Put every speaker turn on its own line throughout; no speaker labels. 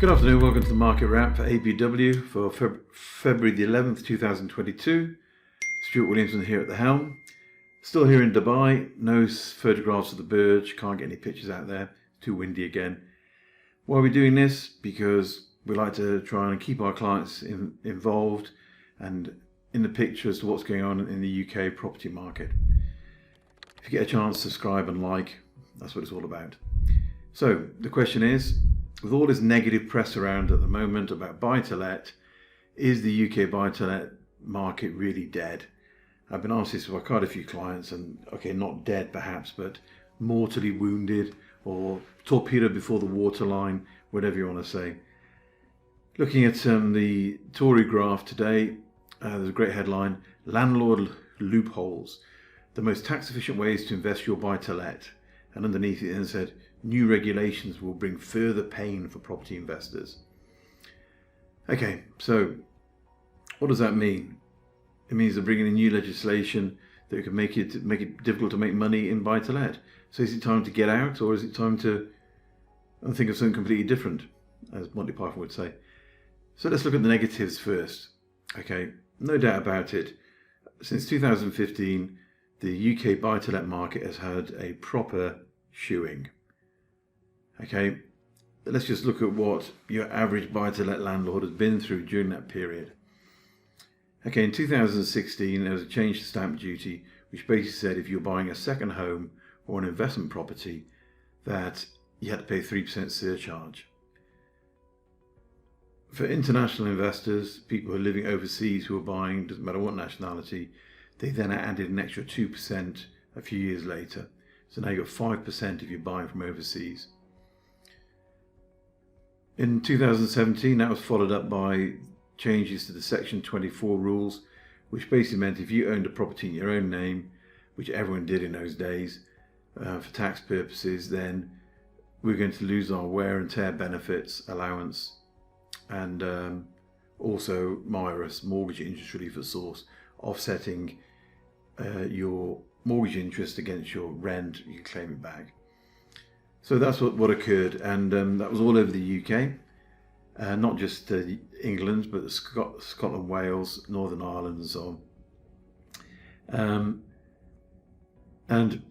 Good afternoon, welcome to the Market Wrap for APW for February the 11th, 2022. Stuart Williamson here at the helm. Still here in Dubai, no photographs of the Burj, can't get any pictures out there, too windy again. Why are we doing this? Because we like to try and keep our clients involved and in the picture as to what's going on in the UK property market. If you get a chance, subscribe and like, that's what it's all about. So the question is, with all this negative press around at the moment about buy-to-let, is the UK buy-to-let market really dead? I've been asked this by quite a few clients, and okay, not dead perhaps, but mortally wounded or torpedoed before the waterline, whatever you want to say. Looking at the Tory graph today, there's a great headline, Landlord Loopholes, the most tax efficient ways to invest your buy-to-let. And underneath it said, new regulations will bring further pain for property investors. Okay, so what does that mean? It means they're bringing in new legislation that can make it difficult to make money in buy-to-let. So is it time to get out, or is it time to think of something completely different, as Monty Python would say? So let's look at the negatives first. Okay, no doubt about it. Since 2015, the UK buy-to-let market has had a proper shoeing. Okay, let's just look at what your average buy-to-let landlord has been through during that period. Okay, in 2016 there was a change to stamp duty which basically said if you're buying a second home or an investment property that you had to pay 3% surcharge. For international investors, people who are living overseas who are buying, doesn't matter what nationality, they then added an extra 2% a few years later. So now you've got 5% if you're buying from overseas. In 2017, that was followed up by changes to the Section 24 rules, which basically meant if you owned a property in your own name, which everyone did in those days, for tax purposes, then we're going to lose our wear and tear benefits, allowance, and also MIRAS, mortgage interest relief at source, offsetting your mortgage interest against your rent. You can claim it back. So that's what occurred, and that was all over the UK, not just England, but Scotland, Wales, Northern Ireland, and so on. And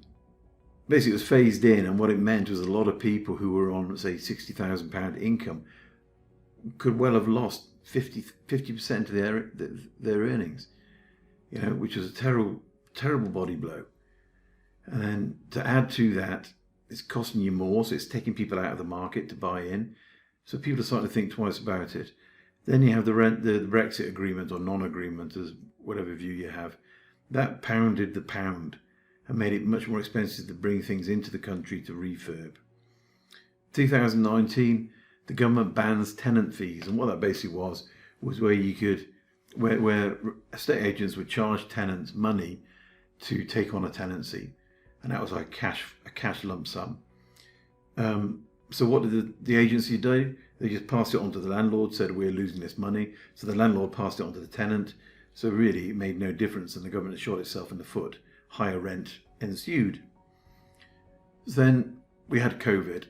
basically, it was phased in, and what it meant was a lot of people who were on, say, £60,000 income could well have lost 50% of their earnings, you know, which was a terrible body blow. And then to add to that, it's costing you more, so it's taking people out of the market to buy in. So people are starting to think twice about it. Then you have the Brexit agreement or non-agreement, as whatever view you have. That pounded the pound and made it much more expensive to bring things into the country to refurb. 2019, the government bans tenant fees, and what that basically was where you could, where estate agents would charge tenants money to take on a tenancy. And that was like a cash lump sum. So what did the agency do? They just passed it on to the landlord, said we're losing this money. So the landlord passed it on to the tenant. So really it made no difference, and the government shot itself in the foot. Higher rent ensued. Then we had COVID.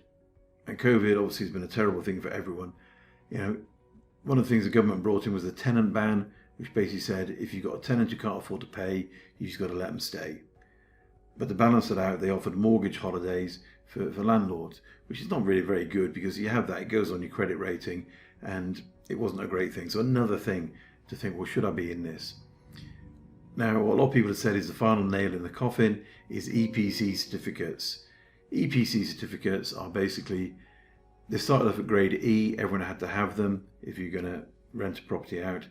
And COVID obviously has been a terrible thing for everyone. You know, one of the things the government brought in was the tenant ban, which basically said if you've got a tenant you can't afford to pay, you just got to let them stay. But to balance it out, they offered mortgage holidays for landlords, which is not really very good, because you have that, it goes on your credit rating, and it wasn't a great thing. So another thing to think, well, should I be in this? Now, what a lot of people have said is the final nail in the coffin is EPC certificates. EPC certificates are basically, they started off at grade E, everyone had to have them if you're going to rent a property out.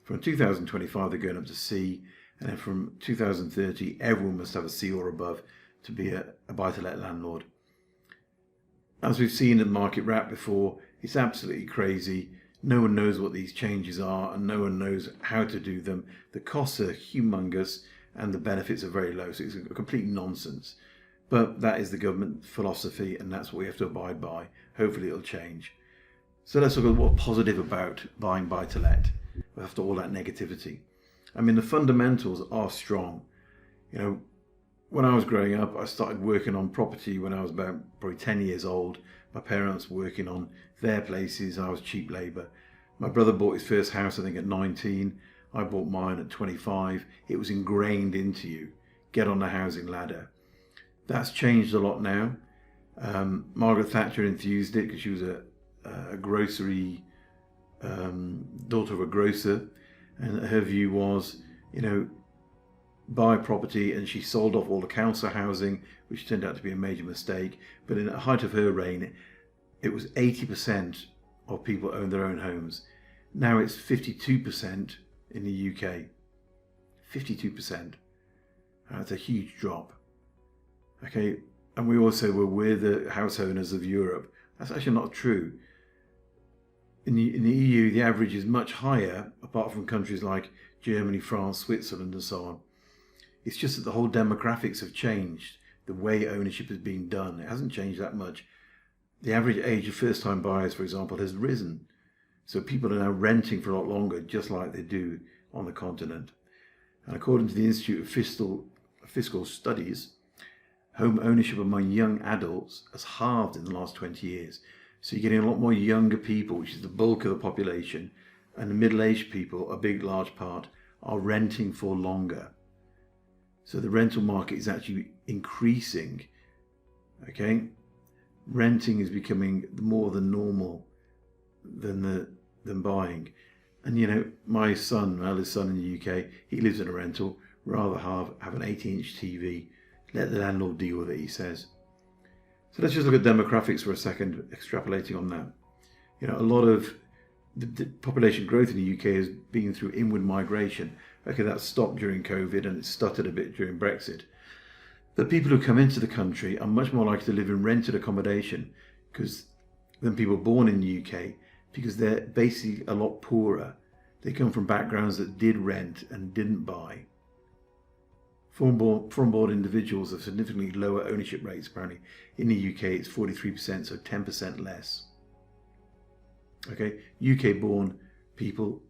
From 2025, they're going up to C. And then from 2030, everyone must have a C or above to be a buy-to-let landlord. As we've seen in Market Wrap before, it's absolutely crazy. No one knows what these changes are, and no one knows how to do them. The costs are humongous, and the benefits are very low. So it's a complete nonsense. But that is the government philosophy, and that's what we have to abide by. Hopefully it'll change. So let's look at what's positive about buying buy-to-let after all that negativity. I mean, the fundamentals are strong. You know, when I was growing up, I started working on property when I was about probably 10 years old. My parents were working on their places. I was cheap labour. My brother bought his first house, I think, at 19. I bought mine at 25. It was ingrained into you. Get on the housing ladder. That's changed a lot now. Margaret Thatcher enthused it because she was a grocery, daughter of a grocer. And her view was, buy property, and she sold off all the council housing, which turned out to be a major mistake. But in the height of her reign, it was 80% of people owned their own homes. Now it's 52% in the UK. 52%. That's a huge drop. Okay, and we also we're the house owners of Europe. That's actually not true. In the EU, the average is much higher, apart from countries like Germany, France, Switzerland, and so on. It's just that the whole demographics have changed. The way ownership is being done, it hasn't changed that much. The average age of first-time buyers, for example, has risen. So people are now renting for a lot longer, just like they do on the continent. And according to the Institute of Fiscal Studies, home ownership among young adults has halved in the last 20 years. So you're getting a lot more younger people, which is the bulk of the population, and the middle-aged people, a big, large part, are renting for longer. So the rental market is actually increasing, okay? Renting is becoming more than normal than buying. And my son, my eldest son in the UK, he lives in a rental, rather have an 80-inch TV. Let the landlord deal with it, he says. So let's just look at demographics for a second, extrapolating on that. A lot of the population growth in the UK has been through inward migration. Okay, that stopped during COVID and it stuttered a bit during Brexit. But people who come into the country are much more likely to live in rented accommodation than people born in the UK, because they're basically a lot poorer. They come from backgrounds that did rent and didn't buy. Foreign-born individuals have significantly lower ownership rates, apparently. In the UK, it's 43%, so 10% less. Okay, UK-born people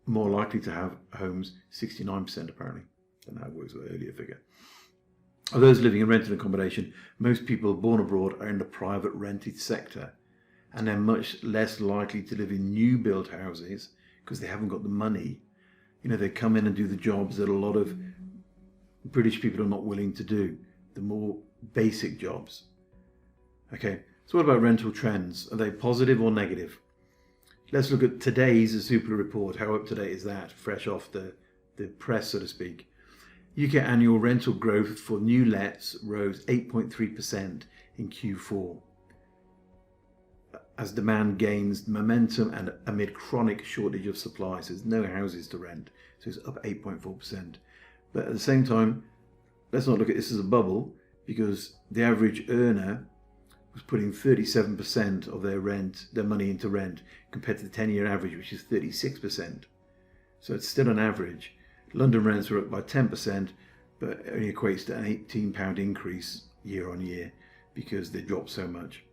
more likely to have homes, 69% apparently. I don't know how it works with the earlier figure. Of those living in rented accommodation, most people born abroad are in the private rented sector, and they're much less likely to live in new built houses because they haven't got the money. They come in and do the jobs that a lot of British people are not willing to do, the more basic jobs. Okay, so what about rental trends? Are they positive or negative? Let's look at today's Zoopla report. How up to date is that? Fresh off the press, so to speak. UK annual rental growth for new lets rose 8.3% in Q4 as demand gains momentum and amid chronic shortage of supply. So there's no houses to rent, so it's up 8.4%. But at the same time, let's not look at this as a bubble, because the average earner was putting 37% of their money into rent, compared to the 10-year average, which is 36%. So it's still an average. London rents were up by 10%, but it only equates to an £18 increase year on year because they dropped so much.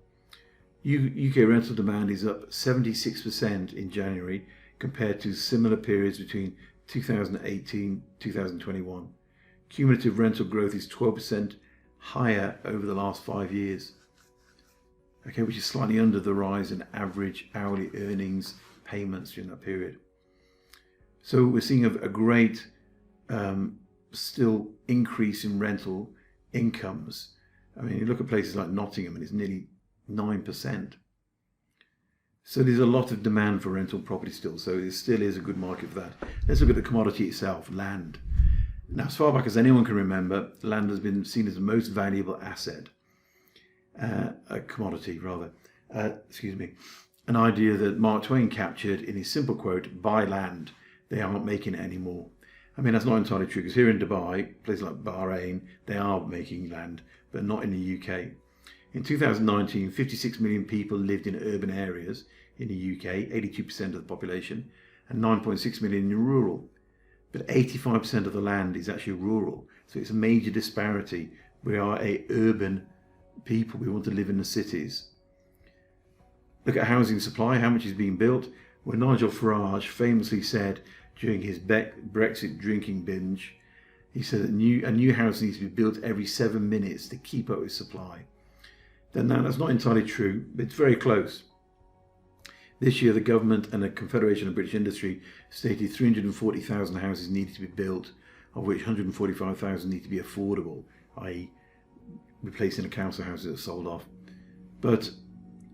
UK rental demand is up 76% in January compared to similar periods between 2018 2021. Cumulative rental growth is 12% higher over the last 5 years. Okay, which is slightly under the rise in average hourly earnings payments during that period. So we're seeing a great still increase in rental incomes. I mean, you look at places like Nottingham and it's nearly 9%. So there's a lot of demand for rental property still. So it still is a good market for that. Let's look at the commodity itself, land. Now, as far back as anyone can remember, land has been seen as the most valuable asset, a commodity rather, an idea that Mark Twain captured in his simple quote, "Buy land, they aren't making it anymore." I mean, that's not entirely true, because here in Dubai, places like Bahrain, they are making land, but not in the UK. In 2019, 56 million people lived in urban areas in the UK, 82% of the population, and 9.6 million in rural. But 85% of the land is actually rural. So it's a major disparity. We are a urban people. We want to live in the cities. Look at housing supply, how much is being built. Well, Nigel Farage famously said during his Brexit drinking binge, He said that a new house needs to be built every 7 minutes to keep up with supply. Then now that's not entirely true, but it's very close. This year, the government and the Confederation of British Industry stated 340,000 houses needed to be built, of which 145,000 need to be affordable, i.e. replacing the council houses that are sold off. But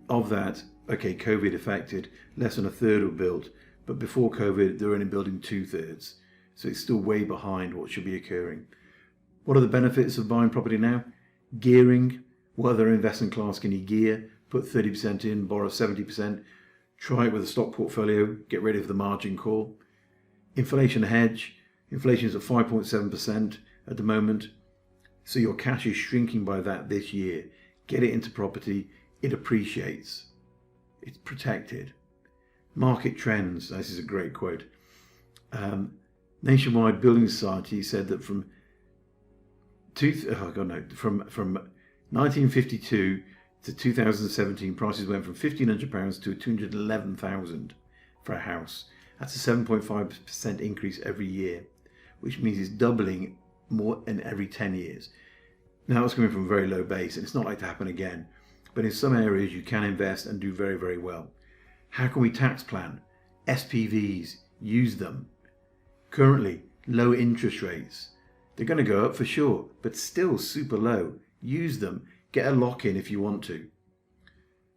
of that, okay, COVID affected, less than a third were built, but before COVID, they were only building 2/3. So it's still way behind what should be occurring. What are the benefits of buying property now? Gearing. What other investment class can you gear? Put 30% in, borrow 70%. Try it with a stock portfolio, get rid of the margin call. Inflation hedge. Inflation is at 5.7% at the moment. So your cash is shrinking by that this year. Get it into property. It appreciates. It's protected. Market trends. This is a great quote. Nationwide Building Society said that from 1952 to 2017, prices went from £1,500 to £211,000 for a house. That's a 7.5% increase every year, which means it's doubling more in every 10 years. Now it's coming from a very low base, and it's not like to happen again. But in some areas, you can invest and do very, very well. How can we tax plan? SPVs, use them. Currently, low interest rates. They're going to go up for sure, but still super low. Use them. Get a lock-in if you want to.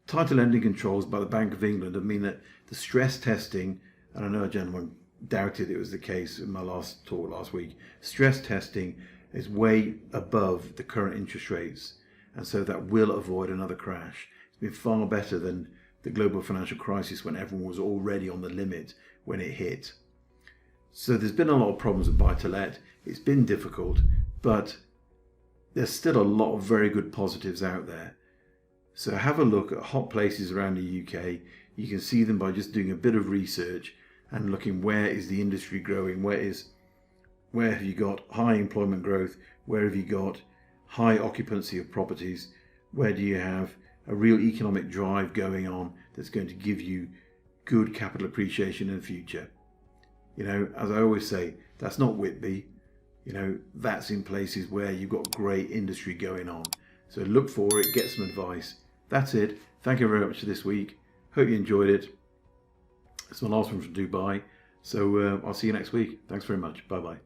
Tighter lending controls by the Bank of England have mean that the stress testing, and I know a gentleman doubted it was the case in my last talk last week, stress testing is way above the current interest rates, and so that will avoid another crash. It's been far better than the global financial crisis when everyone was already on the limit when it hit. So there's been a lot of problems with buy-to-let. It's been difficult, but there's still a lot of very good positives out there. So have a look at hot places around the UK. You can see them by just doing a bit of research and looking where is the industry growing, where have you got high employment growth, where have you got high occupancy of properties, where do you have a real economic drive going on that's going to give you good capital appreciation in the future. You know, as I always say, that's not Whitby. You know, that's in places where you've got great industry going on. So look for it, get some advice. That's it. Thank you very much for this week. Hope you enjoyed it. It's my last one from Dubai. So I'll see you next week. Thanks very much. Bye-bye.